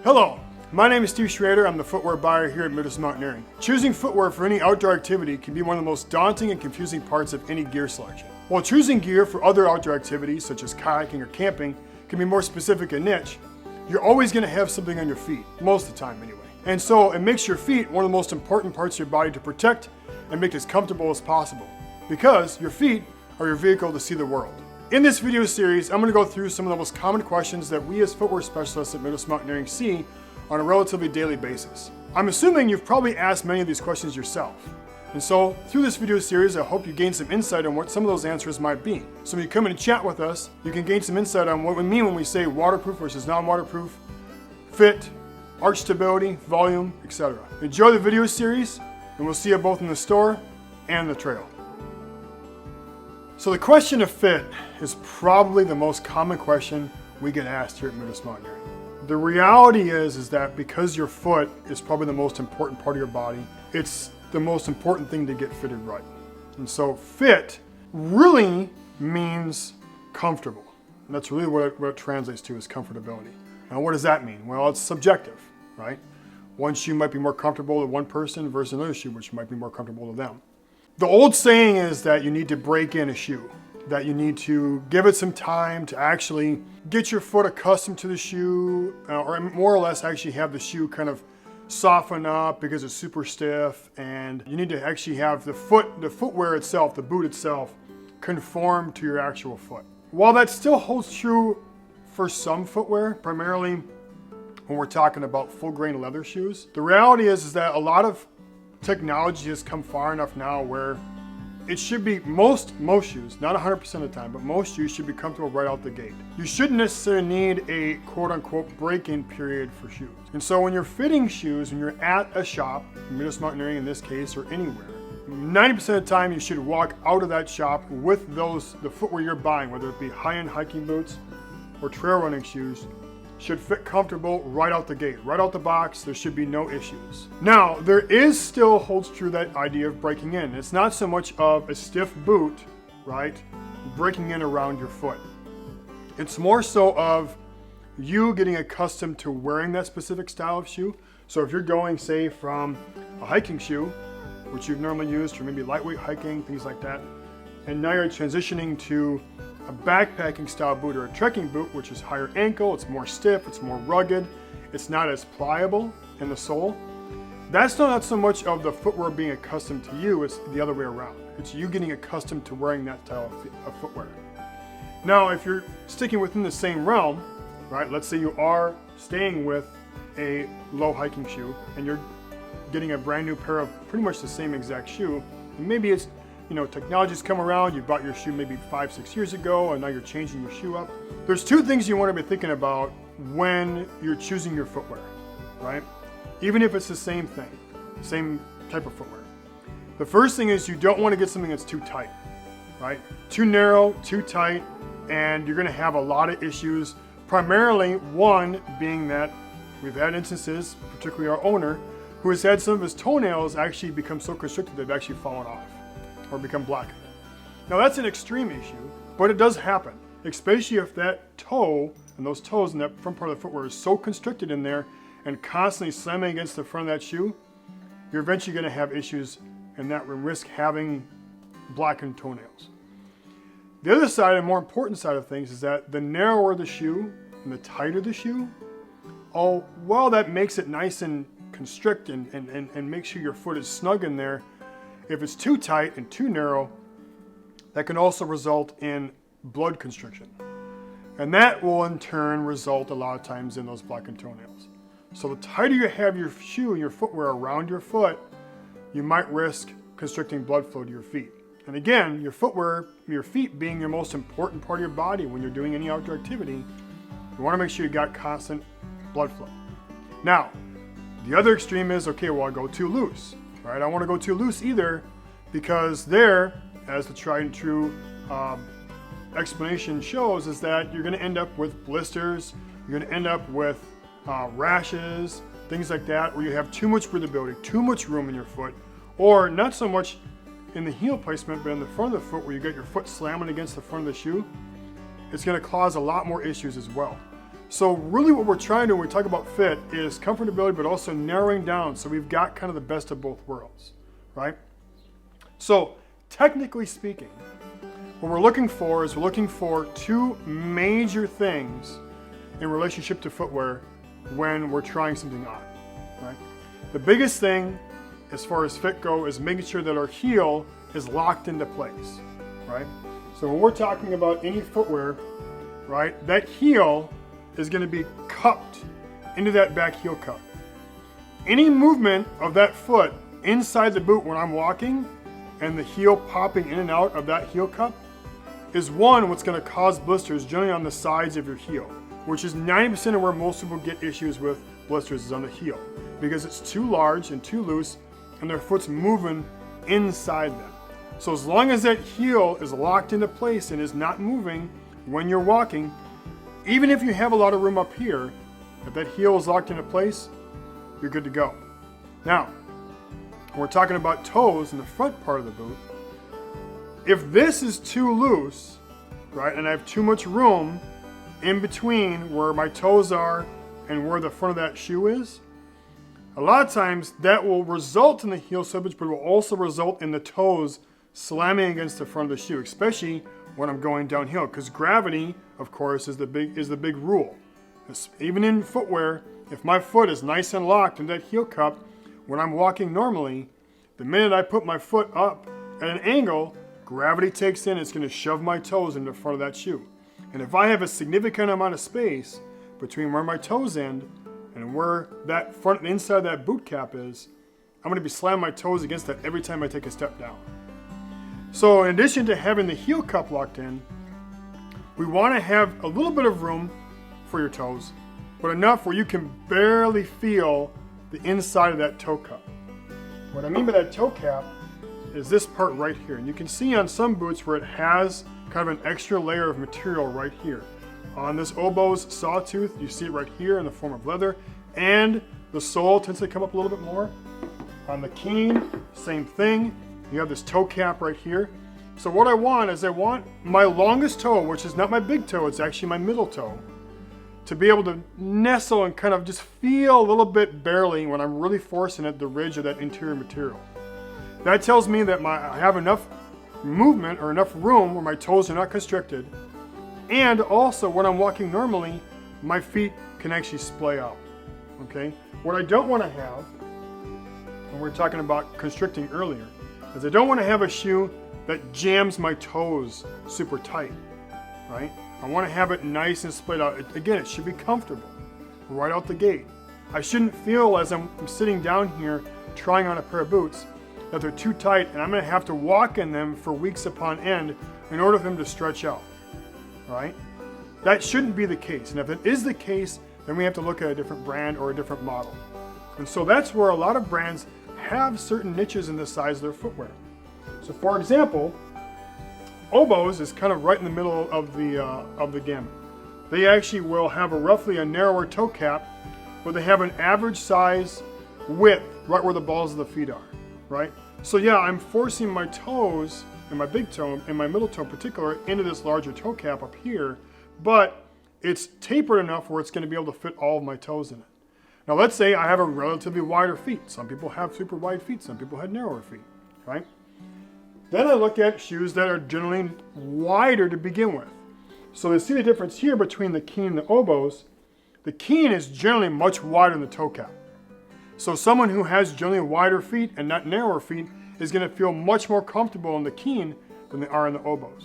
Hello, my name is Steve Schreader. I'm the footwear buyer here at Midwest Mountaineering. Choosing footwear for any outdoor activity can be one of the most daunting and confusing parts of any gear selection. While choosing gear for other outdoor activities such as kayaking or camping can be more specific and niche, you're always going to have something on your feet, most of the time anyway. And so it makes your feet one of the most important parts of your body to protect and make as comfortable as possible, because your feet are your vehicle to see the world. In this video series, I'm going to go through some of the most common questions that we as footwear specialists at Midwest Mountaineering see on a relatively daily basis. I'm assuming you've probably asked many of these questions yourself. And so through this video series, I hope you gain some insight on what some of those answers might be. So when you come in and chat with us, you can gain some insight on what we mean when we say waterproof versus non-waterproof, fit, arch stability, volume, etc. Enjoy the video series, and we'll see you both in the store and the trail. So the question of fit is probably the most common question we get asked here at Midwest Mountaineering. The reality is that because your foot is probably the most important part of your body, it's the most important thing to get fitted right. And so fit really means comfortable. And that's really what it translates to, is comfortability. Now what does that mean? Well, it's subjective, right? One shoe might be more comfortable to one person versus another shoe which might be more comfortable to them. The old saying is that you need to break in a shoe, that you need to give it some time to actually get your foot accustomed to the shoe, or more or less actually have the shoe kind of soften up because it's super stiff, and you need to actually have the footwear itself, the boot itself, conform to your actual foot. While that still holds true for some footwear, primarily when we're talking about full grain leather shoes, the reality is that a lot of technology has come far enough now where it should be, most shoes, not 100% of the time, but most shoes should be comfortable right out the gate. You shouldn't necessarily need a quote-unquote break-in period for shoes. And so when you're fitting shoes, when you're at a shop, Midwest Mountaineering in this case, or anywhere, 90% of the time you should walk out of that shop with the footwear you're buying, whether it be high-end hiking boots or trail running shoes, should fit comfortable right out the gate, right out the box. There should be no issues. Now, there is still holds true that idea of breaking in. It's not so much of a stiff boot, right, breaking in around your foot. It's more so of you getting accustomed to wearing that specific style of shoe. So if you're going, say, from a hiking shoe, which you've normally used for maybe lightweight hiking, things like that, and now you're transitioning to a backpacking style boot or a trekking boot, which is higher ankle, it's more stiff, it's more rugged, it's not as pliable in the sole. That's not so much of the footwear being accustomed to you, it's the other way around. It's you getting accustomed to wearing that style of footwear. Now, if you're sticking within the same realm, right, let's say you are staying with a low hiking shoe and you're getting a brand new pair of pretty much the same exact shoe, and maybe it's, you know, technology's come around, you bought your shoe maybe 5-6 years ago and now you're changing your shoe up. There's two things you want to be thinking about when you're choosing your footwear, right? Even if it's the same thing, same type of footwear. The first thing is you don't want to get something that's too tight, right? Too narrow, too tight, and you're going to have a lot of issues. Primarily, one being that we've had instances, particularly our owner, who has had some of his toenails actually become so constricted they've actually fallen off or become blackened. Now that's an extreme issue, but it does happen, especially if that toe and those toes in that front part of the footwear is so constricted in there and constantly slamming against the front of that shoe, you're eventually going to have issues and that will risk having blackened toenails. The other side, and more important side of things, is that the narrower the shoe and the tighter the shoe, while that makes it nice and constrict and make sure your foot is snug in there, if it's too tight and too narrow, that can also result in blood constriction. And that will in turn result a lot of times in those blackened toenails. So the tighter you have your shoe and your footwear around your foot, you might risk constricting blood flow to your feet. And again, your footwear, your feet being your most important part of your body when you're doing any outdoor activity, you want to make sure you got constant blood flow. Now, the other extreme is, okay, well, I go too loose. Right? I don't want to go too loose either, because there, as the tried and true explanation shows, is that you're going to end up with blisters, you're going to end up with rashes, things like that, where you have too much breathability, too much room in your foot, or not so much in the heel placement, but in the front of the foot where you get your foot slamming against the front of the shoe. It's going to cause a lot more issues as well. So really what we're trying to, when we talk about fit, is comfortability, but also narrowing down. So we've got kind of the best of both worlds, right? So technically speaking, what we're looking for is we're looking for two major things in relationship to footwear when we're trying something on, right? The biggest thing as far as fit go is making sure that our heel is locked into place, right? So when we're talking about any footwear, right, that heel is going to be cupped into that back heel cup. Any movement of that foot inside the boot when I'm walking and the heel popping in and out of that heel cup is what's going to cause blisters generally on the sides of your heel, which is 90% of where most people get issues with blisters is on the heel because it's too large and too loose and their foot's moving inside them. So as long as that heel is locked into place and is not moving when you're walking, even if you have a lot of room up here, if that heel is locked into place, you're good to go. Now, when we're talking about toes in the front part of the boot, if this is too loose, right, and I have too much room in between where my toes are and where the front of that shoe is, a lot of times that will result in the heel slippage, but it will also result in the toes slamming against the front of the shoe, especially when I'm going downhill, because gravity, of course, is the big rule. Even in footwear, if my foot is nice and locked in that heel cup, when I'm walking normally, the minute I put my foot up at an angle, gravity takes in, it's going to shove my toes into the front of that shoe. And if I have a significant amount of space between where my toes end and where that front inside of that boot cap is, I'm going to be slamming my toes against that every time I take a step down. So in addition to having the heel cup locked in, we want to have a little bit of room for your toes, but enough where you can barely feel the inside of that toe cup. What I mean by that toe cap is this part right here. And you can see on some boots where it has kind of an extra layer of material right here. On this Oboz sawtooth, you see it right here in the form of leather, and the sole tends to come up a little bit more. On the Keen, same thing. You have this toe cap right here. So what I want is my longest toe, which is not my big toe, it's actually my middle toe, to be able to nestle and kind of just feel a little bit barely when I'm really forcing it, the ridge of that interior material. That tells me that I have enough movement or enough room where my toes are not constricted, and also when I'm walking normally, my feet can actually splay out, okay? What I don't want to have, and we were talking about constricting earlier, is I don't want to have a shoe that jams my toes super tight, right? I want to have it nice and splayed out. Again, it should be comfortable right out the gate. I shouldn't feel as I'm sitting down here trying on a pair of boots that they're too tight and I'm going to have to walk in them for weeks upon end in order for them to stretch out, right? That shouldn't be the case. And if it is the case, then we have to look at a different brand or a different model. And so that's where a lot of brands have certain niches in the size of their footwear. So for example, Oboz is kind of right in the middle of the gamut. They actually will have roughly a narrower toe cap, but they have an average size width right where the balls of the feet are, right? So yeah, I'm forcing my toes, and my big toe, and my middle toe in particular, into this larger toe cap up here, but it's tapered enough where it's going to be able to fit all of my toes in it. Now let's say I have a relatively wider feet. Some people have super wide feet, some people have narrower feet, right? Then I look at shoes that are generally wider to begin with. So to see the difference here between the Keen and the Oboz, the Keen is generally much wider than the toe cap. So someone who has generally wider feet and not narrower feet is going to feel much more comfortable in the Keen than they are in the Oboz.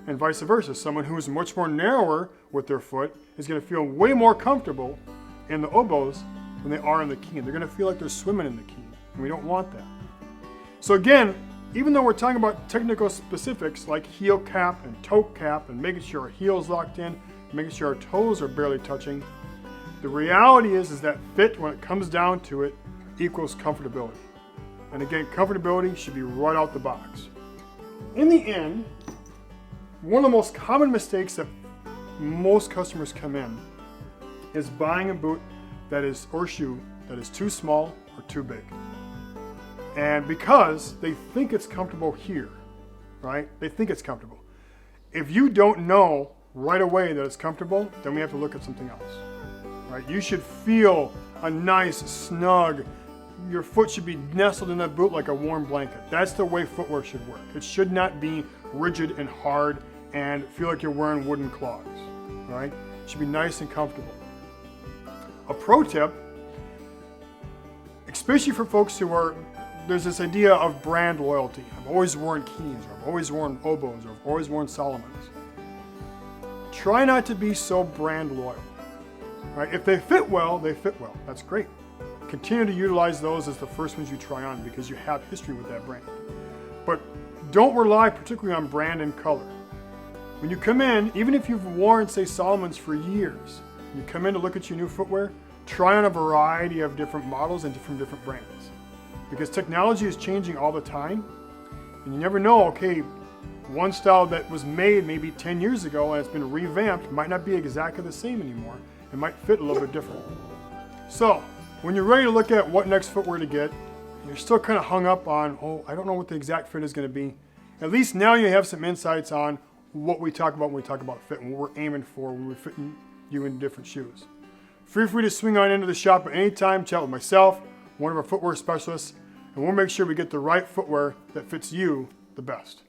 And vice versa, someone who is much more narrower with their foot is going to feel way more comfortable in the Oboz than they are in the Keen. They're going to feel like they're swimming in the Keen, and we don't want that. So again, even though we're talking about technical specifics like heel cap and toe cap and making sure our heel is locked in, making sure our toes are barely touching, the reality is that fit, when it comes down to it, equals comfortability. And again, comfortability should be right out the box. In the end, one of the most common mistakes that most customers come in is buying a boot or shoe that is too small or too big. And because they think it's comfortable here, right? They think it's comfortable. If you don't know right away that it's comfortable, then we have to look at something else. Right? You should feel a nice, snug, your foot should be nestled in that boot like a warm blanket. That's the way footwear should work. It should not be rigid and hard and feel like you're wearing wooden clogs. Right? It should be nice and comfortable. A pro tip, especially for folks who are, there's this idea of brand loyalty. I've always worn Keens, or I've always worn Obos, or I've always worn Solomons. Try not to be so brand loyal. Right? If they fit well, they fit well. That's great. Continue to utilize those as the first ones you try on because you have history with that brand. But don't rely particularly on brand and color. When you come in, even if you've worn, say, Solomon's for years, you come in to look at your new footwear, try on a variety of different models and from different brands. Because technology is changing all the time, and you never know, okay, one style that was made maybe 10 years ago and it's been revamped might not be exactly the same anymore. It might fit a little bit different. So, when you're ready to look at what next footwear to get, you're still kind of hung up on, oh, I don't know what the exact fit is going to be. At least now you have some insights on what we talk about when we talk about fit and what we're aiming for when we're fitting you in different shoes. Feel free to swing on into the shop at any time, chat with myself, one of our footwear specialists, and we'll make sure we get the right footwear that fits you the best.